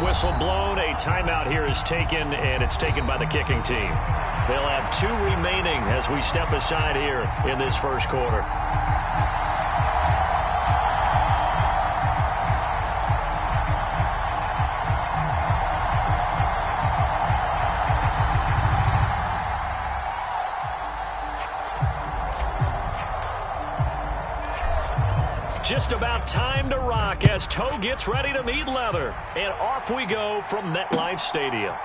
whistle blown. A timeout here is taken, and it's taken by the kicking team. They'll have 2 remaining as we step aside here in this first quarter. Just about time to rock as toe gets ready to meet leather. And off we go from MetLife Stadium.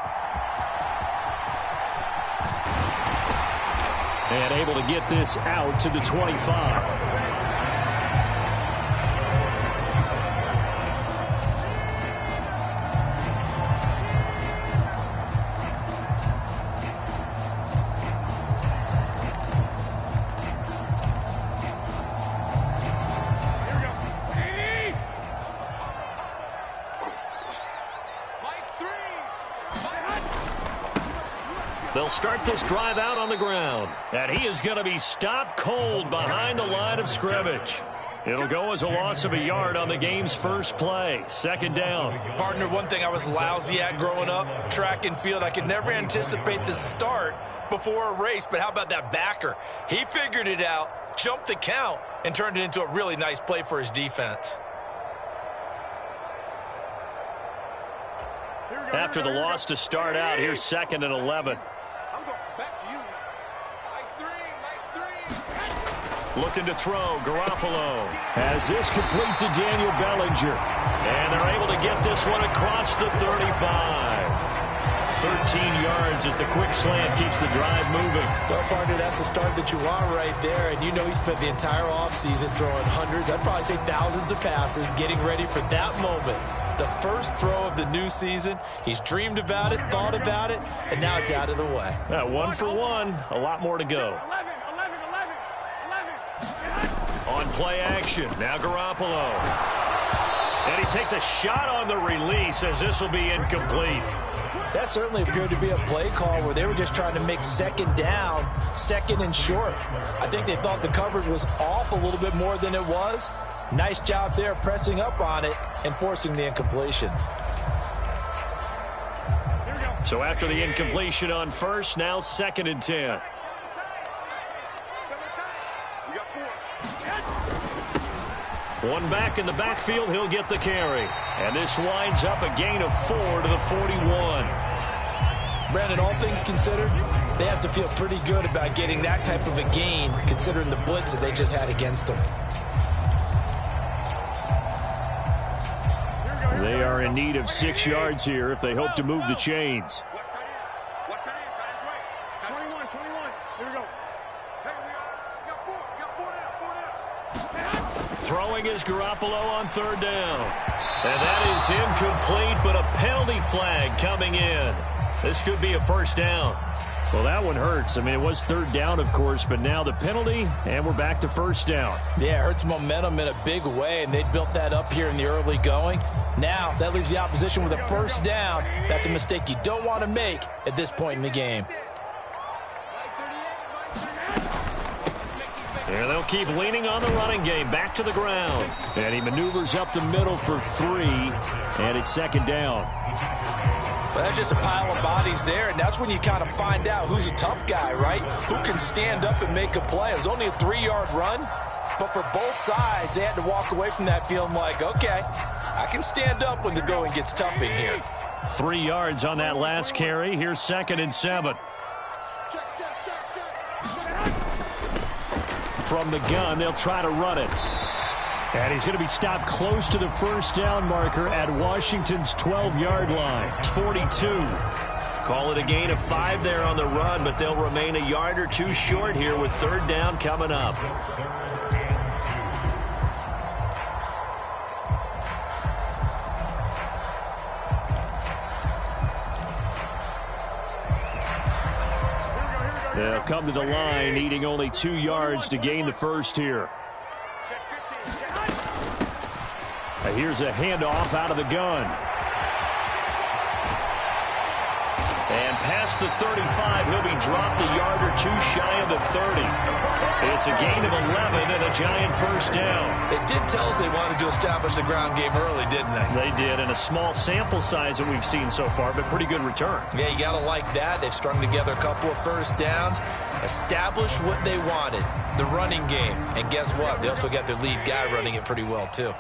And able to get this out to the 25. They'll start this drive out on the ground. And he is going to be stopped cold behind the line of scrimmage. It'll go as a loss of a yard on the game's first play. Second down. Partner, one thing I was lousy at growing up, track and field. I could never anticipate the start before a race, but how about that backer? He figured it out, jumped the count, and turned it into a really nice play for his defense. After the loss to start out, here's 2nd and 11. Looking to throw, Garoppolo has this complete to Daniel Bellinger. And they're able to get this one across the 35. 13 yards as the quick slant keeps the drive moving. Well, partner, that's the start that you want right there. And you know he spent the entire offseason throwing hundreds, I'd probably say thousands of passes, getting ready for that moment. The first throw of the new season. He's dreamed about it, thought about it, and now it's out of the way. 1 for 1, a lot more to go. On play action, now Garoppolo. And he takes a shot on the release as this will be incomplete. That certainly appeared to be a play call where they were just trying to make second down, second and short. I think they thought the coverage was off a little bit more than it was. Nice job there pressing up on it and forcing the incompletion. So after the incompletion on first, now 2nd and 10. One back in the backfield, he'll get the carry. And this winds up a gain of 4 to the 41. Brandon, all things considered, they have to feel pretty good about getting that type of a gain considering the blitz that they just had against them. They are in need of 6 yards here if they hope to move the chains. Throwing is Garoppolo on 3rd down. And that is incomplete, but a penalty flag coming in. This could be a first down. Well, that one hurts. I mean, it was 3rd down, of course, but now the penalty, and we're back to 1st down. Yeah, it hurts momentum in a big way, and they built that up here in the early going. Now, that leaves the opposition with a 1st down. That's a mistake you don't want to make at this point in the game. And they'll keep leaning on the running game. Back to the ground. And he maneuvers up the middle for 3, and it's 2nd down. Well, that's just a pile of bodies there, and that's when you kind of find out who's a tough guy, right? Who can stand up and make a play. It was only a 3-yard run, but for both sides, they had to walk away from that feeling like, okay, I can stand up when the going gets tough in here. 3 yards on that last carry. Here's 2nd and 7. From the gun, they'll try to run it. And he's going to be stopped close to the 1st down marker at Washington's 12-yard line. 42. Call it a gain of 5 there on the run, but they'll remain a yard or 2 short here with 3rd down coming up. They'll come to the line, needing only 2 yards to gain the first here. Here's a handoff out of the gun. And past the 35, he'll be dropped a yard or two shy of the 30. It's a gain of 11 and a giant first down. It did tell us they wanted to establish the ground game early, didn't they? They did, and a small sample size that we've seen so far, but pretty good return. Yeah, you got to like that. They've strung together a couple of first downs, established what they wanted, the running game. And guess what? They also got their lead guy running it pretty well, too.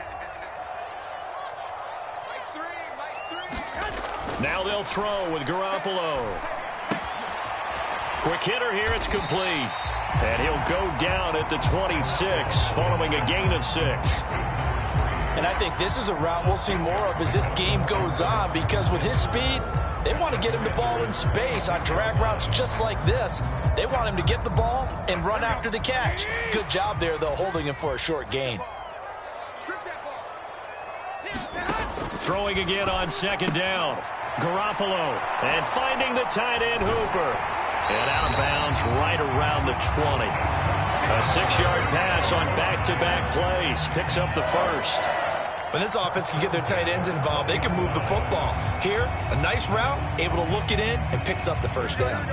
Now they'll throw with Garoppolo. Quick hitter here, it's complete. And he'll go down at the 26, following a gain of 6. And I think this is a route we'll see more of as this game goes on, because with his speed, they want to get him the ball in space on drag routes just like this. They want him to get the ball and run after the catch. Good job there, though, holding him for a short gain. Throwing again on second down. Garoppolo, and finding the tight end Hooper. And out of bounds right around the 20. A 6-yard pass on back-to-back plays. Picks up the first. When this offense can get their tight ends involved, they can move the football. Here, a nice route, able to look it in, and picks up the first down.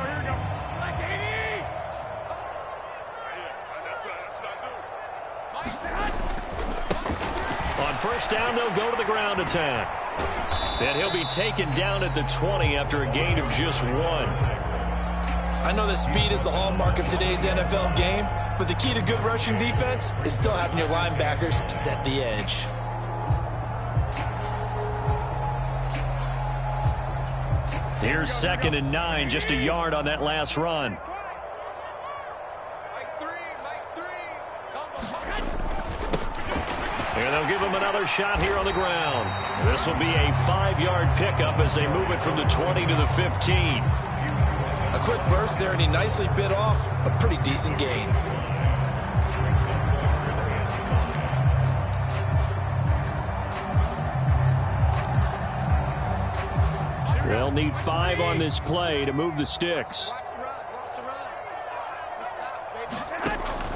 On first down, they'll go to the ground attack. And he'll be taken down at the 20 after a gain of just 1. I know that speed is the hallmark of today's NFL game, but the key to good rushing defense is still having your linebackers set the edge. Here's 2nd and 9, just a yard on that last run. And they'll give him another shot here on the ground. This will be a 5-yard pickup as they move it from the 20 to the 15. A quick burst there, and he nicely bit off a pretty decent gain. They'll need 5 on this play to move the sticks.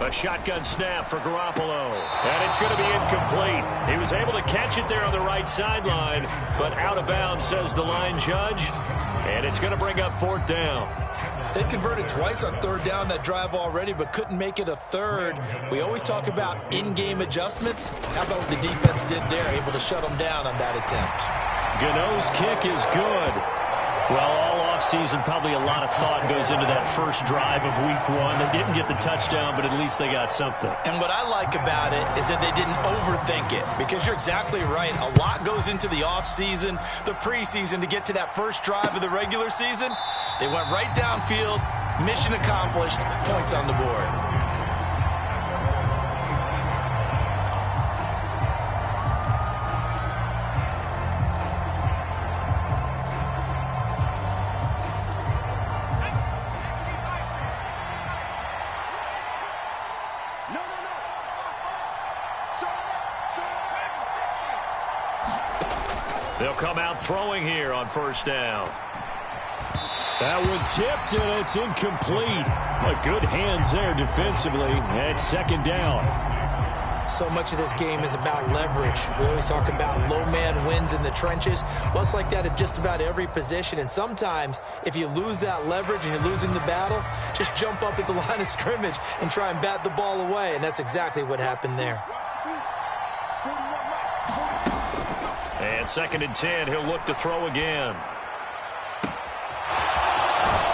A shotgun snap for Garoppolo. And it's going to be incomplete. He was able to catch it there on the right sideline, but out of bounds, says the line judge. And it's going to bring up 4th down. They converted twice on 3rd down that drive already, but couldn't make it a 3rd. We always talk about in-game adjustments. How about what the defense did there, able to shut them down on that attempt? Gano's kick is good. Well, all offseason, probably a lot of thought goes into that first drive of week 1. They didn't get the touchdown, but at least they got something. And what I like about it is that they didn't overthink it, because you're exactly right. A lot goes into the offseason, the preseason, to get to that first drive of the regular season. They went right downfield, mission accomplished, points on the board. They'll come out throwing here on first down. That one tipped, and it's incomplete. But good hands there defensively at 2nd down. So much of this game is about leverage. We always talk about low man wins in the trenches. Well, it's like that at just about every position. And sometimes, if you lose that leverage and you're losing the battle, just jump up at the line of scrimmage and try and bat the ball away. And that's exactly what happened there. And 2nd and 10, he'll look to throw again.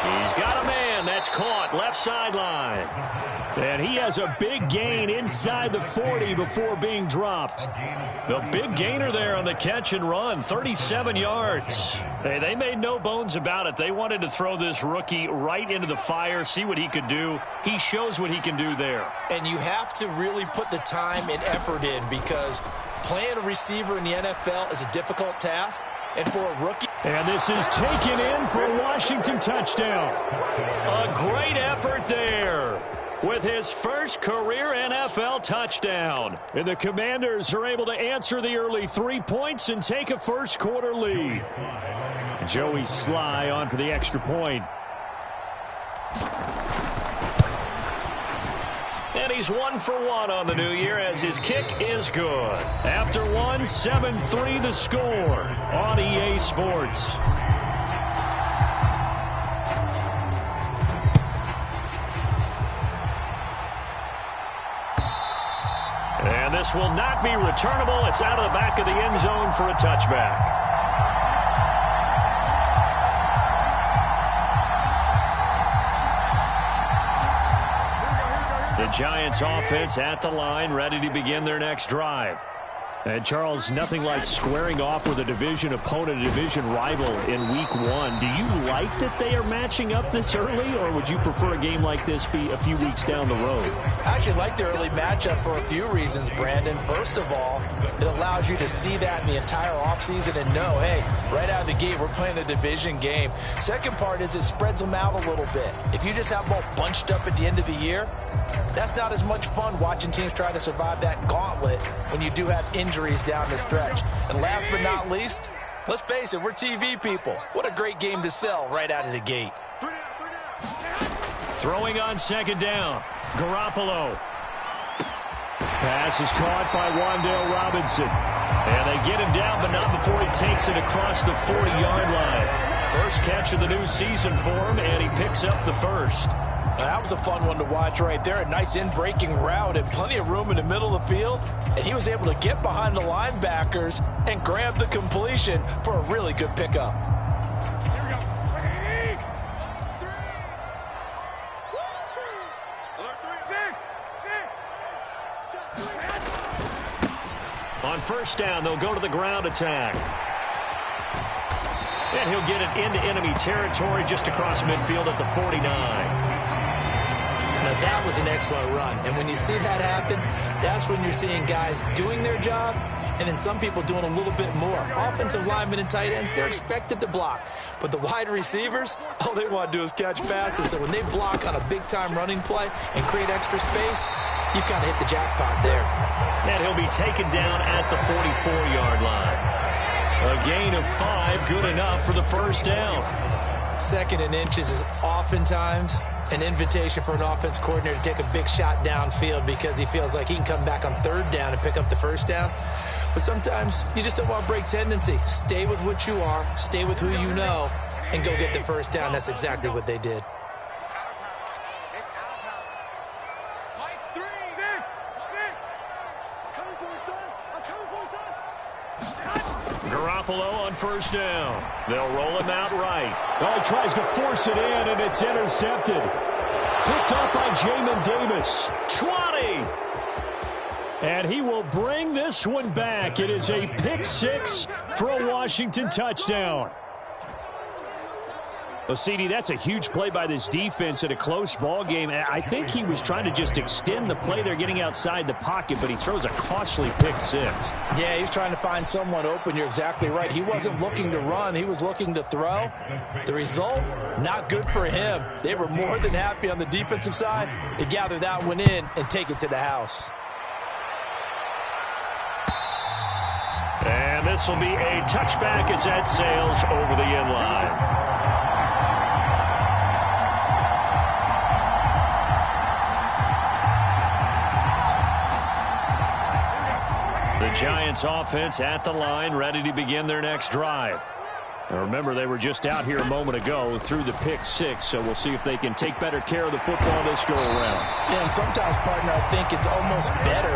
He's got a man. That's caught left sideline. And he has a big gain inside the 40 before being dropped. The big gainer there on the catch and run, 37 yards. Hey, they made no bones about it. They wanted to throw this rookie right into the fire, see what he could do. He shows what he can do there. And you have to really put the time and effort in, because playing a receiver in the NFL is a difficult task. And for a rookie. And this is taken in for a Washington touchdown. A great effort there with his first career NFL touchdown. And the Commanders are able to answer the early 3 points and take a first-quarter lead. Joey Sly on for the extra point. And he's 1 for 1 on the new year as his kick is good. After 1, 7-3 the score on EA Sports. This will not be returnable. It's out of the back of the end zone for a touchback. The Giants offense at the line, ready to begin their next drive. And, Charles, nothing like squaring off with a division opponent, a division rival in Week 1. Do you like that they are matching up this early, or would you prefer a game like this be a few weeks down the road? I actually like the early matchup for a few reasons, Brandon. First of all, it allows you to see that in the entire offseason and know, hey, right out of the gate, we're playing a division game. Second part is it spreads them out a little bit. If you just have them all bunched up at the end of the year, that's not as much fun watching teams try to survive that gauntlet when you do have injuries down the stretch. And last but not least, let's face it, we're TV people. What a great game to sell right out of the gate. Throwing on second down, Garoppolo. Pass is caught by Wan'Dale Robinson. And they get him down, but not before he takes it across the 40-yard line. First catch of the new season for him, and he picks up the first. That was a fun one to watch right there. A nice in-breaking route and plenty of room in the middle of the field. And he was able to get behind the linebackers and grab the completion for a really good pickup. On first down, they'll go to the ground attack. And he'll get it into enemy territory just across midfield at the 49. Now, that was an excellent run. And when you see that happen, that's when you're seeing guys doing their job and then some people doing a little bit more. Offensive linemen and tight ends, they're expected to block. But the wide receivers, all they want to do is catch passes. So when they block on a big-time running play and create extra space, you've kind of hit the jackpot there. And he'll be taken down at the 44-yard line. A gain of 5, good enough for the first down. Second and inches is oftentimes an invitation for an offense coordinator to take a big shot downfield because he feels like he can come back on third down and pick up the first down. But sometimes you just don't want to break tendency. Stay with what you are, stay with who you know, and go get the first down. That's exactly what they did. Garoppolo on first down. They'll roll him out right. Oh, he tries to force it in, and it's intercepted. Picked up by Jamin Davis. 20. And he will bring this one back. It is a pick six for a Washington touchdown. Well, CD, that's a huge play by this defense in a close ball game. I think he was trying to just extend the play. They're getting outside the pocket, but he throws a costly pick six. Yeah, he's trying to find someone open. You're exactly right. He wasn't looking to run. He was looking to throw. The result, not good for him. They were more than happy on the defensive side to gather that one in and take it to the house. And this will be a touchback as that sails over the end line. The Giants offense at the line, ready to begin their next drive. Now remember, they were just out here a moment ago through the pick six, so we'll see if they can take better care of the football this go around. Yeah, and sometimes, partner, I think it's almost better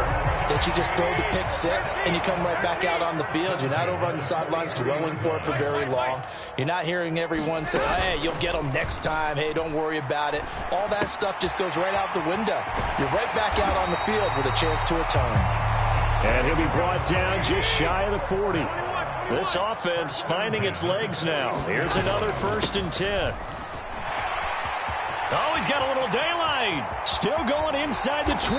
that you just throw the pick six and you come right back out on the field. You're not over on the sidelines dwelling for it for very long. You're not hearing everyone say, hey, you'll get them next time. Hey, don't worry about it. All that stuff just goes right out the window. You're right back out on the field with a chance to atone. And he'll be brought down just shy of the 40. This offense finding its legs now. Here's another 1st and 10. Oh, he's got a little daylight. Still going inside the 20.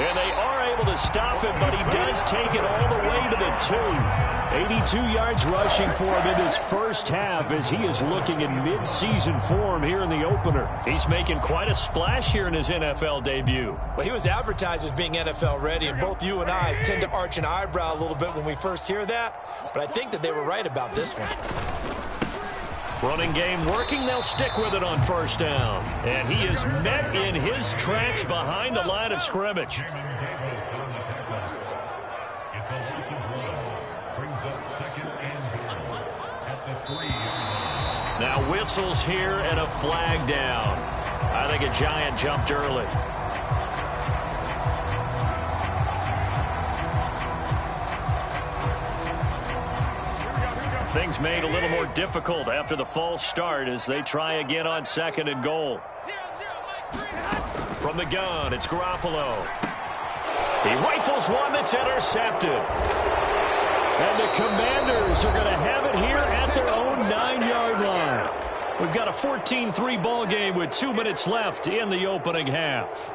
And they are able to stop him, but he does take it all the way to the 2. 82 yards rushing for him in his first half as he is looking in mid-season form here in the opener. He's making quite a splash here in his NFL debut. Well, he was advertised as being NFL ready, and both you and I tend to arch an eyebrow a little bit when we first hear that, but I think that they were right about this one. Running game working, they'll stick with it on first down. And he is met in his tracks behind the line of scrimmage. Now whistles here and a flag down. I think a Giant jumped early. Things made a little more difficult after the false start as they try again on 2nd and goal. From the gun, it's Garoppolo. He rifles one that's intercepted. And the Commanders are going to have it here at their own 9-yard line. We've got a 14-3 ball game with 2 minutes left in the opening half.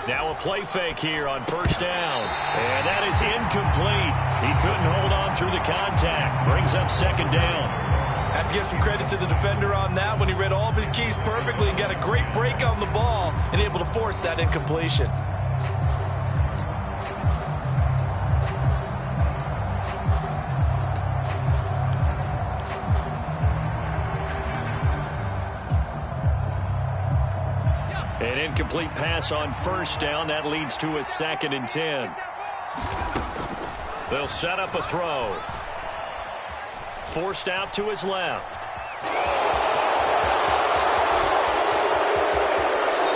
Now a play fake here on 1st down. And that is incomplete. He couldn't hold on through the contact. Brings up 2nd down. I have to give some credit to the defender on that when he read all of his keys perfectly and got a great break on the ball and able to force that incompletion. An incomplete pass on 1st down. That leads to a 2nd and 10. They'll set up a throw. Forced out to his left.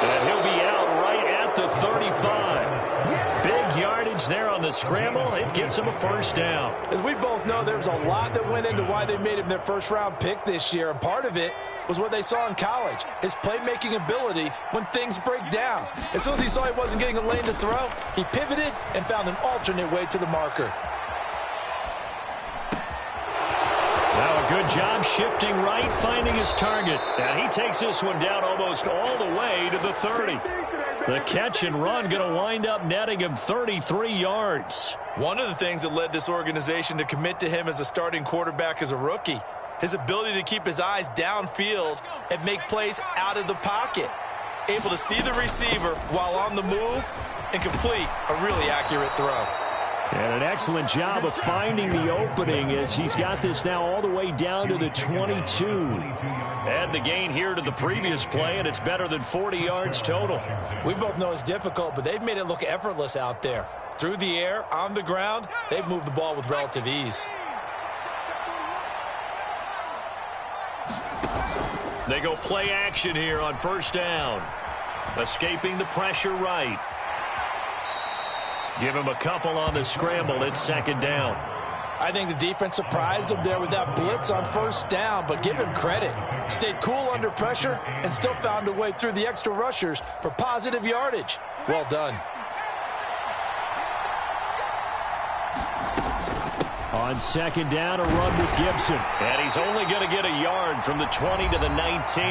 And he'll be out right at the 35. Big yardage there on the scramble. It gets him a 1st down. As we both know, there was a lot that went into why they made him their 1st-round pick this year. And part of it was what they saw in college, his playmaking ability when things break down. As soon as he saw he wasn't getting a lane to throw, he pivoted and found an alternate way to the marker. Now a good job shifting right, finding his target. And he takes this one down almost all the way to the 30. The catch and run going to wind up netting him 33 yards. One of the things that led this organization to commit to him as a starting quarterback as a rookie, his ability to keep his eyes downfield and make plays out of the pocket. Able to see the receiver while on the move and complete a really accurate throw. And an excellent job of finding the opening as he's got this now all the way down to the 22. Add the gain here to the previous play, and it's better than 40 yards total. We both know it's difficult, but they've made it look effortless out there. Through the air, on the ground, they've moved the ball with relative ease. They go play action here on 1st down. Escaping the pressure right. Give him a couple on the scramble. It's 2nd down. I think the defense surprised him there with that blitz on 1st down, but give him credit. Stayed cool under pressure and still found a way through the extra rushers for positive yardage. Well done. On 2nd down, a run with Gibson. And he's only going to get a yard from the 20 to the 19.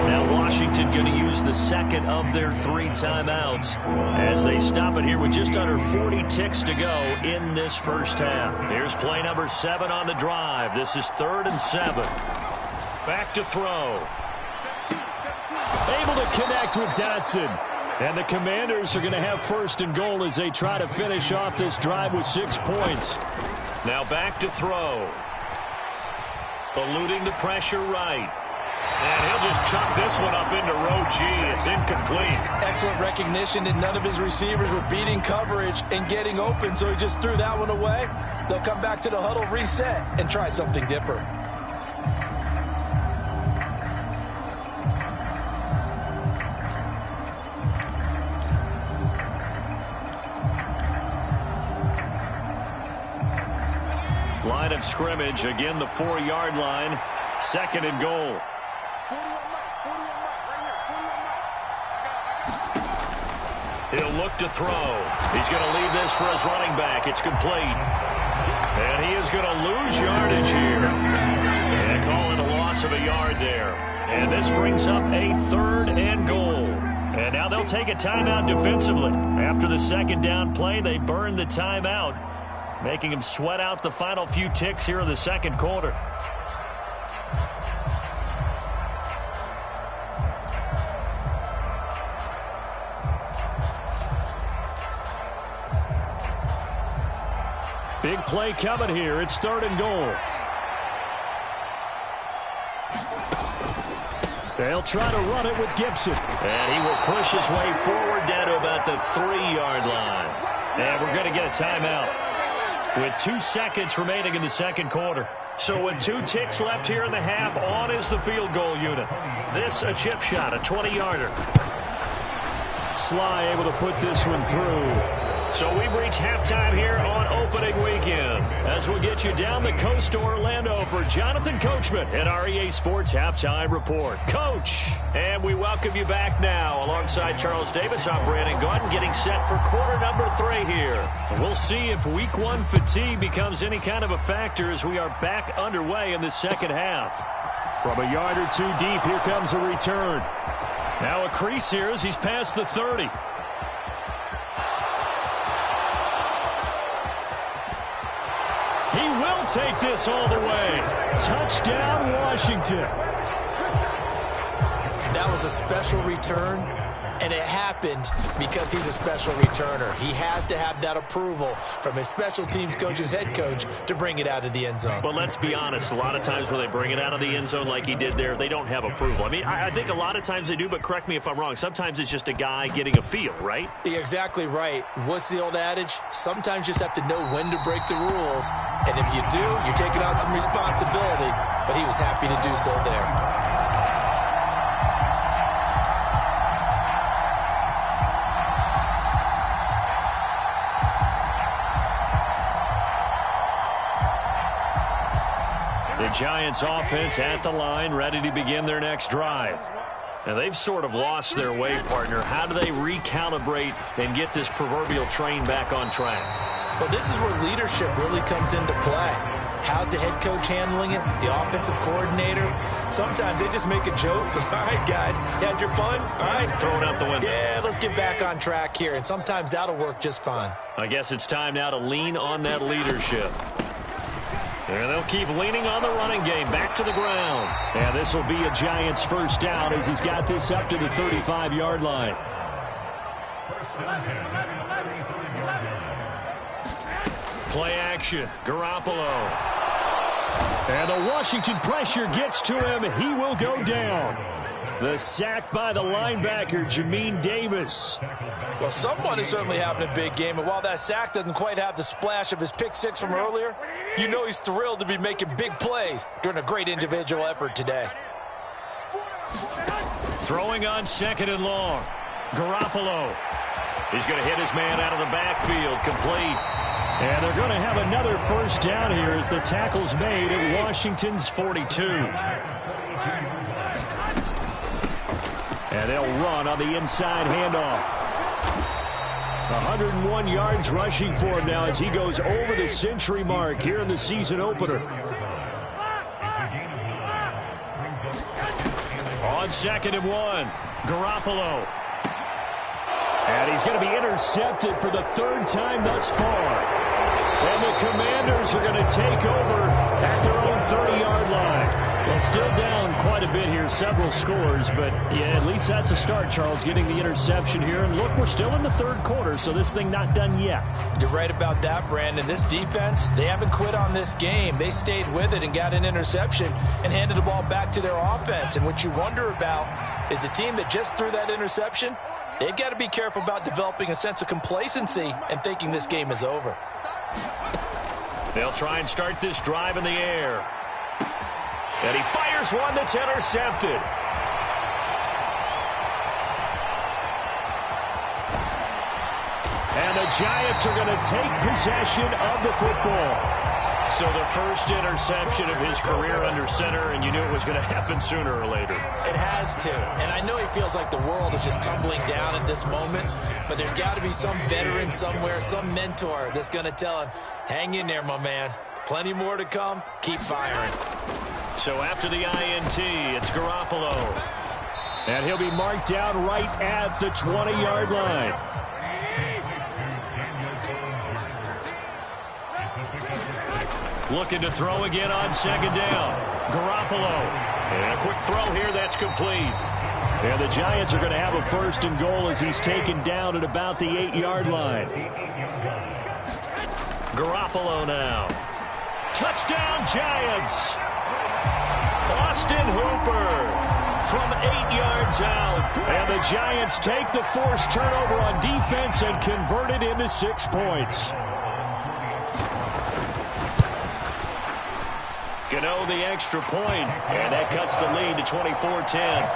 Now Washington going to use the 2nd of their 3 timeouts as they stop it here with just under 40 ticks to go in this 1st half. Here's play number 7 on the drive. This is 3rd and 7. Back to throw. Able to connect with Dotson. And the Commanders are going to have 1st and goal as they try to finish off this drive with 6 points. Now back to throw. Eluding the pressure right. And he'll just chop this one up into row G. It's incomplete. Excellent recognition that none of his receivers were beating coverage and getting open, so he just threw that one away. They'll come back to the huddle, reset, and try something different. Line of scrimmage, again the 4-yard line. 2nd and goal. He'll look to throw. He's going to leave this for his running back. It's complete. And he is going to lose yardage here. And call it a loss of a yard there. And this brings up a 3rd and goal. And now they'll take a timeout defensively. After the 2nd down play, they burn the timeout, making him sweat out the final few ticks here in the 2nd quarter. Big play coming here. It's 3rd and goal. They'll try to run it with Gibson. And he will push his way forward down to about the 3-yard line. And we're going to get a timeout with 2 seconds remaining in the second quarter. So with 2 ticks left here in the half, on is the field goal unit. This a chip shot, a 20-yarder. Sly able to put this one through. So we've reached halftime here on opening weekend. As we'll get you down the coast to Orlando for Jonathan Coachman at our EA Sports Halftime Report. Coach, and we welcome you back now. Alongside Charles Davis, I'm Brandon Gaudin, getting set for quarter number 3 here. We'll see if week 1 fatigue becomes any kind of a factor as we are back underway in the second half. From a yard or 2 deep, here comes a return. Now a crease here as he's past the 30. He will take this all the way. Touchdown, Washington. That was a special return, and it happened because he's a special returner. He has to have that approval from his special teams coach's head coach to bring it out of the end zone. But let's be honest, a lot of times when they bring it out of the end zone like he did there, they don't have approval. I mean, I think a lot of times they do, but correct me if I'm wrong. Sometimes it's just a guy getting a feel, right? You're exactly right. What's the old adage? Sometimes you just have to know when to break the rules. And if you do, you're taking on some responsibility. But he was happy to do so there. The Giants offense at the line, ready to begin their next drive. Now, they've sort of lost their way, partner. How do they recalibrate and get this proverbial train back on track? Well, this is where leadership really comes into play. How's the head coach handling it? The offensive coordinator? Sometimes they just make a joke. All right, guys, you had your fun? All right. Throw it out the window. Yeah, let's get back on track here. And sometimes that'll work just fine. I guess it's time now to lean on that leadership. And they'll keep leaning on the running game. Back to the ground. And this will be a Giants first down as he's got this up to the 35-yard line. Play action. Garoppolo. And the Washington pressure gets to him. He will go down. The sack by the linebacker, Jamin Davis. Well, someone is certainly having a big game. And while that sack doesn't quite have the splash of his pick six from earlier, you know he's thrilled to be making big plays during a great individual effort today. Throwing on 2nd and long. Garoppolo. He's going to hit his man out of the backfield. Complete. And they're going to have another first down here as the tackle's made at Washington's 42. And they'll run on the inside handoff. 101 yards rushing for him now as he goes over the century mark here in the season opener. On 2nd and 1, Garoppolo. And he's going to be intercepted for the 3rd time thus far. And the Commanders are going to take over at their own 30-yard line. Well, still down quite a bit here, several scores, but yeah, at least that's a start, Charles, getting the interception here. And look, we're still in the 3rd quarter, so this thing not done yet. You're right about that, Brandon. This defense, they haven't quit on this game. They stayed with it and got an interception and handed the ball back to their offense. And what you wonder about is the team that just threw that interception, they've got to be careful about developing a sense of complacency and thinking this game is over. They'll try and start this drive in the air. And he fires one that's intercepted. And the Giants are going to take possession of the football. So the first interception of his career under center, and you knew it was going to happen sooner or later. It has to. And I know he feels like the world is just tumbling down at this moment, but there's got to be some veteran somewhere, some mentor that's going to tell him, hang in there, my man. Plenty more to come. Keep firing. So after the INT, it's Garoppolo. And he'll be marked down right at the 20-yard line. Looking to throw again on 2nd down. Garoppolo. And a quick throw here, that's complete. And the Giants are going to have a 1st and goal as he's taken down at about the 8-yard line. Garoppolo now. Touchdown, Giants. Austin Hooper from 8 yards out. And the Giants take the forced turnover on defense and convert it into 6 points. Gano the extra point, and that cuts the lead to 24-10.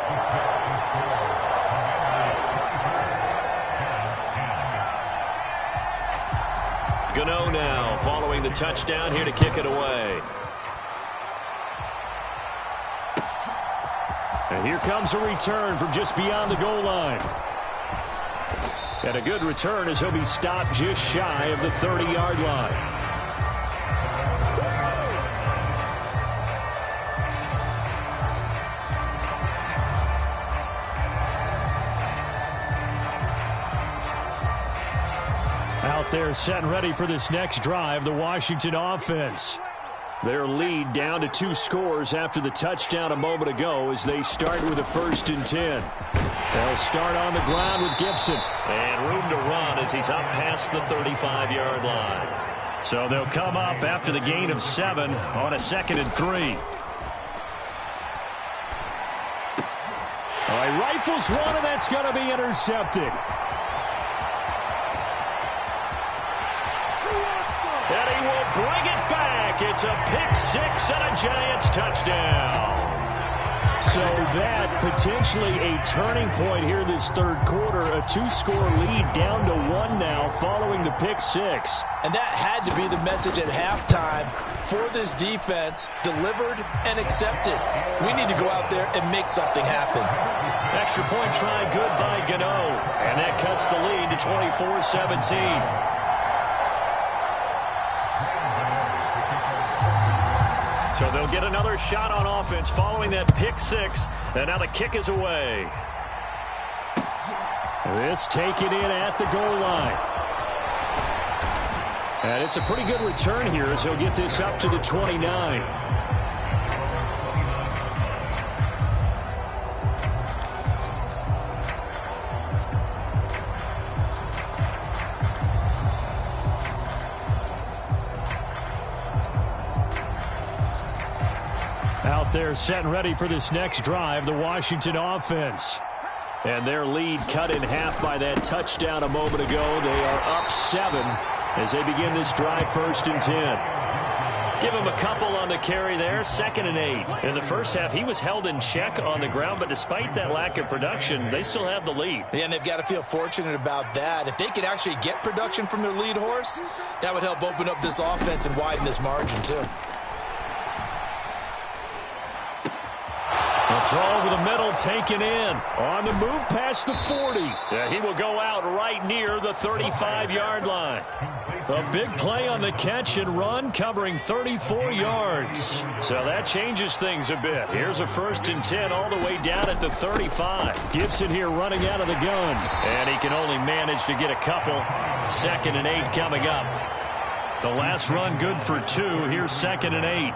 Gano now following the touchdown here to kick it away. And here comes a return from just beyond the goal line. And a good return as he'll be stopped just shy of the 30-yard line. Out there set and ready for this next drive, the Washington offense. Their lead down to 2 scores after the touchdown a moment ago as they start with a 1st and 10. They'll start on the ground with Gibson. And room to run as he's up past the 35-yard line. So they'll come up after the gain of 7 on a 2nd and 3. All right, rifles one, and that's going to be intercepted. And he will bring it back. It's a pick-6 and a Giants touchdown. So that potentially a turning point here this 3rd quarter. A 2-score lead down to 1 now following the pick-6. And that had to be the message at halftime for this defense. Delivered and accepted. We need to go out there and make something happen. Extra point try good by Gano. And that cuts the lead to 24-17. So they'll get another shot on offense following that pick-6. And now the kick is away. This taken in at the goal line. And it's a pretty good return here as he'll get this up to the 29. Out there set and ready for this next drive, the Washington offense. And their lead cut in half by that touchdown a moment ago. They are up 7 as they begin this drive 1st and 10. Give him a couple on the carry there, 2nd and 8. In the first half, he was held in check on the ground, but despite that lack of production, they still have the lead. Yeah, and they've got to feel fortunate about that. If they could actually get production from their lead horse, that would help open up this offense and widen this margin too. A throw over the middle, taken in. On the move past the 40. Yeah, he will go out right near the 35-yard line. A big play on the catch and run, covering 34 yards. So that changes things a bit. Here's a 1st and 10 all the way down at the 35. Gibson here running out of the gun. And he can only manage to get a couple. 2nd and 8 coming up. The last run good for 2. Here's 2nd and 8.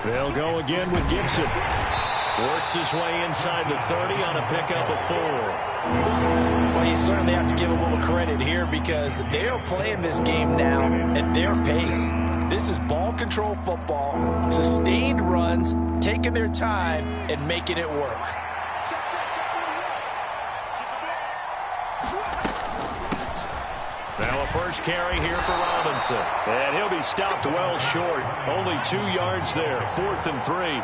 They'll go again with Gibson. Works his way inside the 30 on a pickup of 4. Well, you certainly have to give a little credit here because they are playing this game now at their pace. This is ball control football, sustained runs, taking their time and making it work. Now a first carry here for Robinson. And he'll be stopped well short. Only 2 yards there. 4th and 3.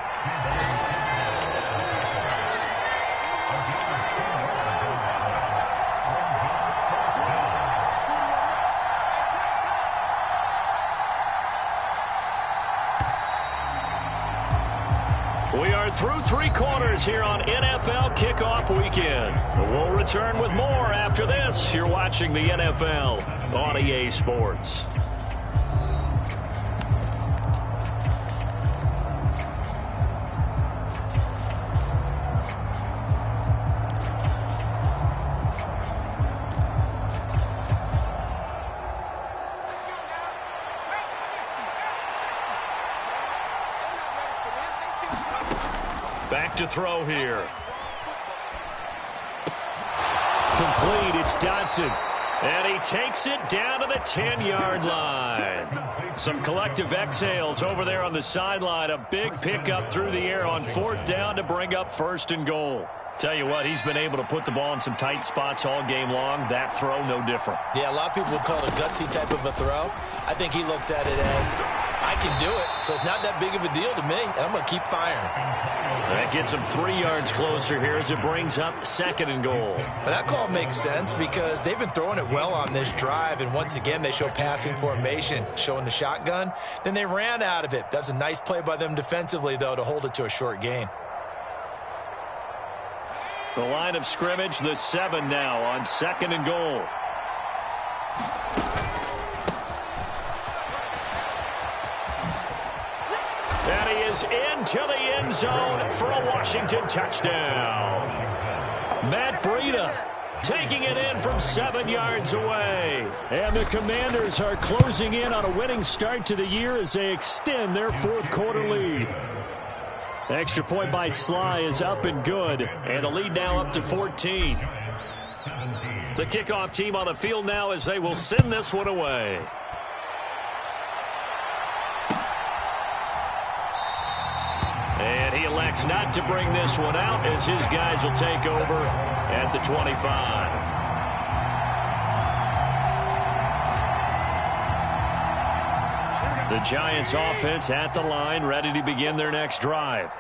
We are through 3 quarters here on NFL Kickoff Weekend. We'll return with more after this. You're watching the NFL on EA Sports. Back to throw here. Complete, it's Dotson. And he takes it down to the 10-yard line. Some collective exhales over there on the sideline. A big pickup through the air on 4th down to bring up 1st and goal. Tell you what, he's been able to put the ball in some tight spots all game long. That throw, no different. Yeah, a lot of people would call it a gutsy type of a throw. I think he looks at it as, I can do it, so it's not that big of a deal to me, and I'm going to keep firing. That gets him 3 yards closer here as it brings up 2nd and goal. But that call makes sense because they've been throwing it well on this drive, and once again, they show passing formation, showing the shotgun. Then they ran out of it. That's a nice play by them defensively, though, to hold it to a short gain. The line of scrimmage, the 7 now on 2nd and goal. And he is into the end zone for a Washington touchdown. Matt Breida taking it in from 7 yards away. And the Commanders are closing in on a winning start to the year as they extend their 4th quarter lead. The extra point by Sly is up and good, and the lead now up to 14. The kickoff team on the field now as they will send this one away. And he elects not to bring this one out as his guys will take over at the 25. The Giants offense at the line, ready to begin their next drive.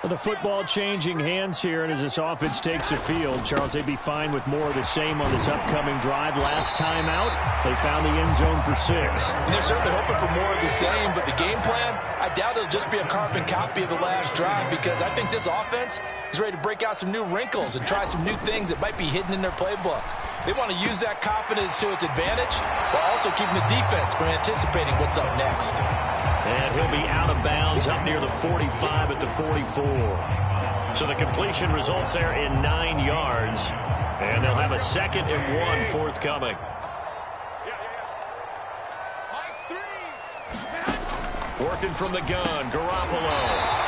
The football changing hands here, and as this offense takes the field, Charles, they'd be fine with more of the same on this upcoming drive. Last time out, they found the end zone for 6. And they're certainly hoping for more of the same, but the game plan, I doubt it'll just be a carbon copy of the last drive because I think this offense is ready to break out some new wrinkles and try some new things that might be hidden in their playbook. They want to use that confidence to its advantage while also keeping the defense from anticipating what's up next. And he'll be out of bounds up near the 45 at the 44. So the completion results there in 9 yards. And they'll have a 2nd and 1 forthcoming. Working from the gun, Garoppolo.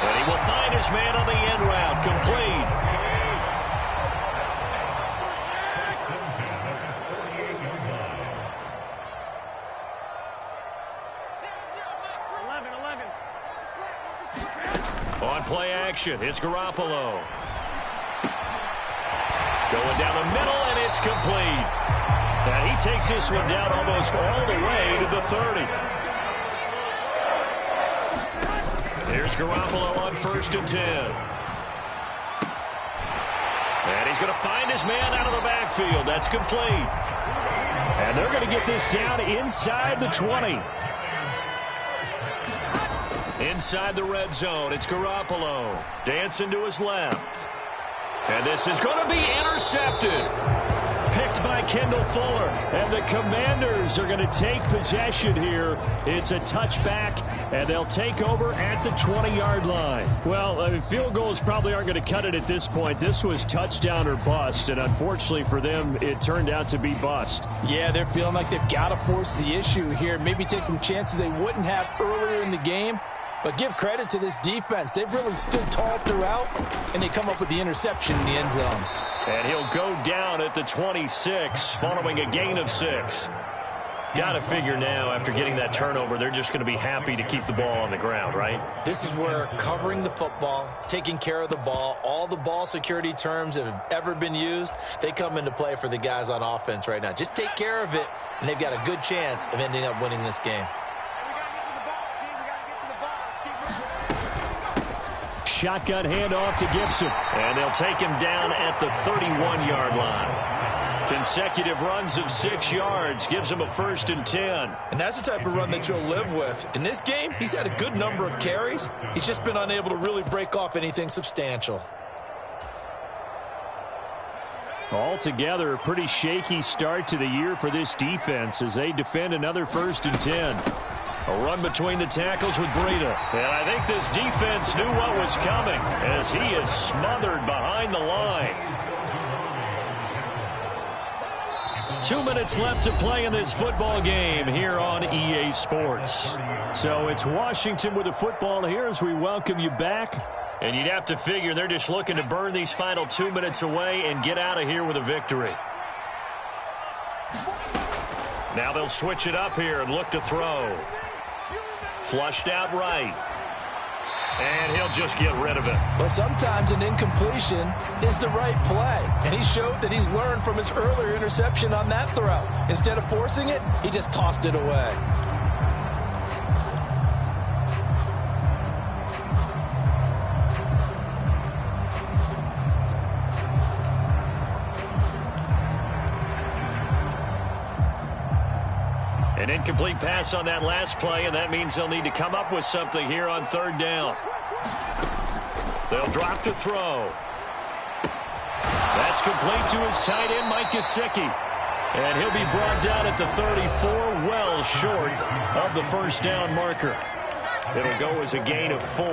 And he will find his man on the end route, complete. On play action, it's Garoppolo. Going down the middle, and it's complete. And he takes this one down almost all the way to the 30. Here's Garoppolo on 1st and 10. And he's going to find his man out of the backfield. That's complete. And they're going to get this down inside the 20. Inside the red zone, it's Garoppolo. Dancing to his left. And this is going to be intercepted. Picked by Kendall Fuller. And the Commanders are going to take possession here. It's a touchback, and they'll take over at the 20-yard line. Well, field goals probably aren't going to cut it at this point. This was touchdown or bust, and unfortunately for them, it turned out to be bust. Yeah, they're feeling like they've got to force the issue here. Maybe take some chances they wouldn't have earlier in the game. But give credit to this defense. They've really stood tall throughout, and they come up with the interception in the end zone. And he'll go down at the 26 following a gain of 6. Got to figure now, after getting that turnover, they're just going to be happy to keep the ball on the ground, right? This is where covering the football, taking care of the ball, all the ball security terms that have ever been used, they come into play for the guys on offense right now. Just take care of it, and they've got a good chance of ending up winning this game. Shotgun handoff to Gibson. And they'll take him down at the 31-yard line. Consecutive runs of 6 yards gives him a 1st and 10. And that's the type of run that you'll live with. In this game, he's had a good number of carries. He's just been unable to really break off anything substantial. Altogether, a pretty shaky start to the year for this defense as they defend another 1st and 10. A run between the tackles with Breida. And I think this defense knew what was coming as he is smothered behind the line. 2 minutes left to play in this football game here on EA Sports. So it's Washington with the football here as we welcome you back. And you'd have to figure they're just looking to burn these final 2 minutes away and get out of here with a victory. Now they'll switch it up here and look to throw. Flushed out right. And he'll just get rid of it. Well, sometimes an incompletion is the right play. And he showed that he's learned from his earlier interception on that throw. Instead of forcing it, he just tossed it away. An incomplete pass on that last play, and that means they'll need to come up with something here on third down. They'll drop to throw. That's complete to his tight end, Mike Gesicki. And he'll be brought down at the 34, well short of the first down marker. It'll go as a gain of 4,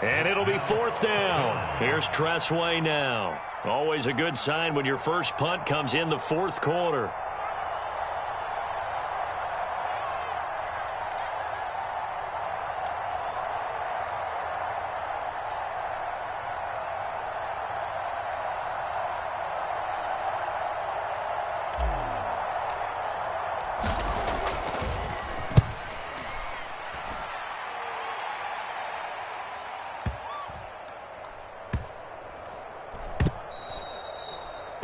and it'll be fourth down. Here's Tressway now. Always a good sign when your first punt comes in the fourth quarter.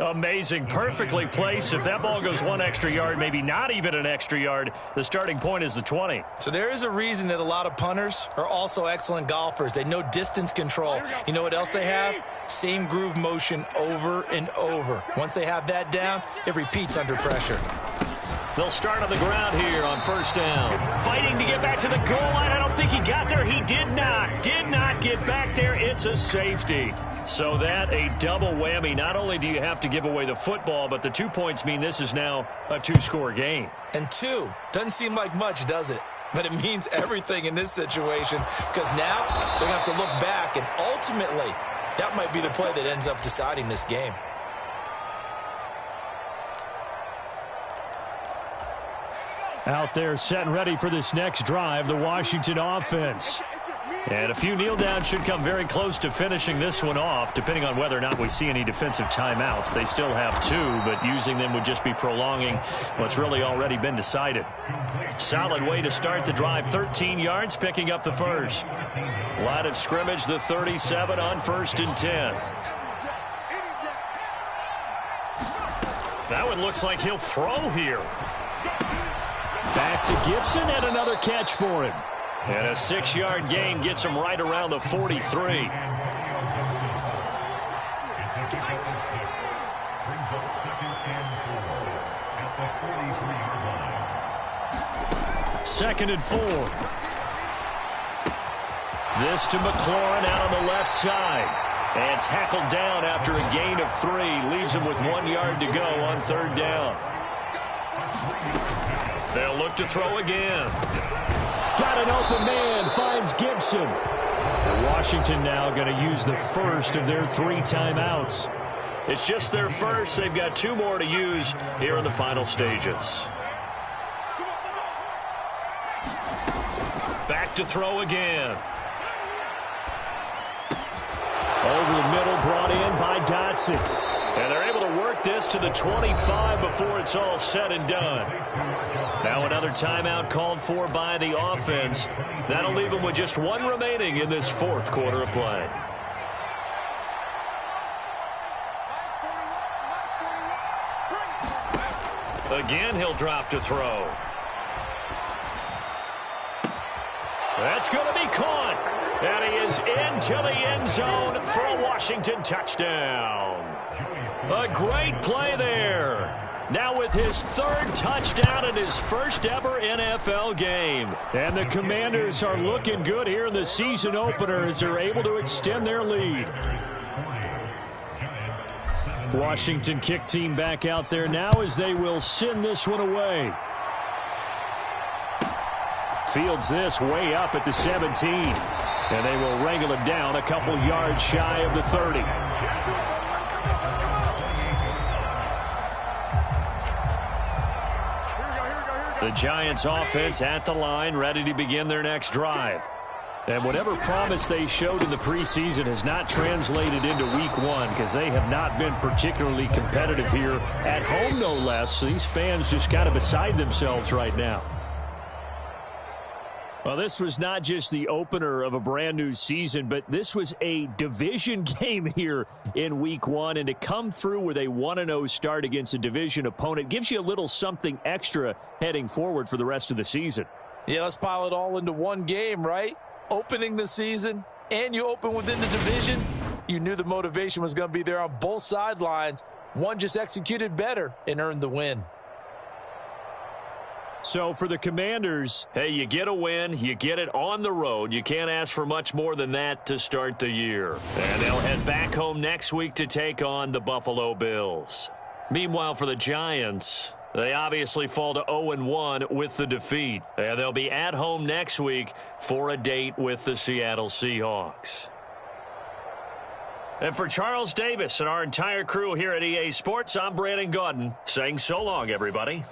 Amazing, perfectly placed. If that ball goes 1 extra yard, maybe not even an extra yard, the starting point is the 20. So there is a reason that a lot of punters are also excellent golfers. They know distance control. You know what else they have? Same groove motion over and over. Once they have that down, it repeats under pressure. They'll start on the ground here on first down. Fighting to get back to the goal line. I don't think he got there. He did not get back there. It's a safety. So that a double whammy. Not only do you have to give away the football, but the 2 points mean this is now a 2-score game. And 2 doesn't seem like much, does it? But it means everything in this situation, because now they're going to have to look back, and ultimately that might be the play that ends up deciding this game. Out there set and ready for this next drive, the Washington offense. And a few kneel downs should come very close to finishing this one off, depending on whether or not we see any defensive timeouts. They still have 2, but using them would just be prolonging what's really already been decided. Solid way to start the drive. 13 yards, picking up the first. Line of scrimmage, the 37 on 1st and 10. That one looks like he'll throw here. Back to Gibson, and another catch for him. And a 6-yard gain gets him right around the 43. Second and 4. This to McLaurin out on the left side. And tackled down after a gain of 3. Leaves him with 1 yard to go on third down. They'll look to throw again. Got an open man, finds Gibson. And Washington now going to use the first of their 3 timeouts. It's just their first. They've got 2 more to use here in the final stages. Back to throw again. Over the middle, brought in by Dotson. And they're able to work this to the 25 before it's all said and done. Now another timeout called for by the offense. That'll leave them with just 1 remaining in this fourth quarter of play. Again, he'll drop to throw. That's going to be caught. And he is into the end zone for a Washington touchdown. A great play there. Now with his 3rd touchdown in his first ever NFL game. And the Commanders are looking good here in the season opener as they're able to extend their lead. Washington kick team back out there now as they will send this one away. Fields this way up at the 17. And they will wrangle it down a couple yards shy of the 30. The Giants offense at the line, ready to begin their next drive. And whatever promise they showed in the preseason has not translated into week one because they have not been particularly competitive here at home, no less. So these fans just kind of beside themselves right now. Well, this was not just the opener of a brand new season, but this was a division game here in week one. And to come through with a 1-0 start against a division opponent gives you a little something extra heading forward for the rest of the season. Yeah, let's pile it all into one game, right? Opening the season, and you open within the division. You knew the motivation was going to be there on both sidelines. One just executed better and earned the win. So for the Commanders, hey, you get a win, you get it on the road. You can't ask for much more than that to start the year. And they'll head back home next week to take on the Buffalo Bills. Meanwhile, for the Giants, they obviously fall to 0-1 with the defeat. And they'll be at home next week for a date with the Seattle Seahawks. And for Charles Davis and our entire crew here at EA Sports, I'm Brandon Gaudin saying so long, everybody.